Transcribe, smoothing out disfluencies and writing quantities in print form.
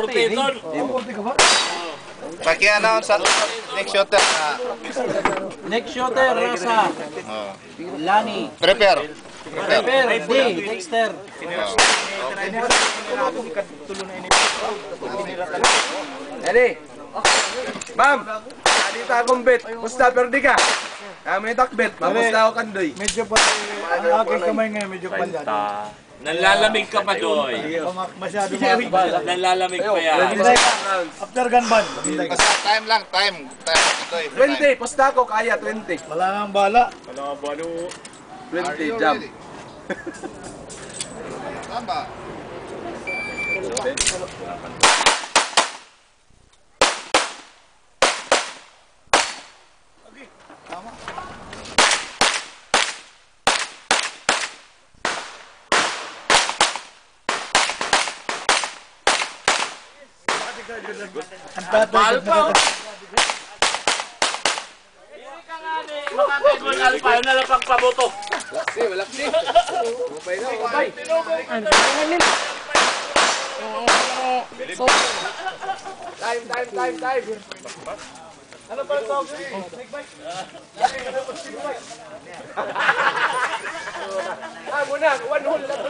rotator. Paki-announce sa next shooter na. Next shooter, Rasa. Lani. Prepare. Prepare, D. Dexter. Ready? Ma'am, dito akong bet. Musta perdi ka? May takbet. Mamusta ako kandoy. Medyo pa, ang aking kamay ngayon, medyo palyat. Nanlalamig ka pa, Doy. Masyado makakabala. Nanlalamig pa yan. After gunban. Basta time lang, time. Ito, 20, pusta ako kaya 20. Wala nang bala. 20 jump. Tama. Bal pa. Makakagol alpa, yun na lang pagpaboto. Malaksi. Upay na, upay. Time. Ano ba ito? Muna, 1 hole lang.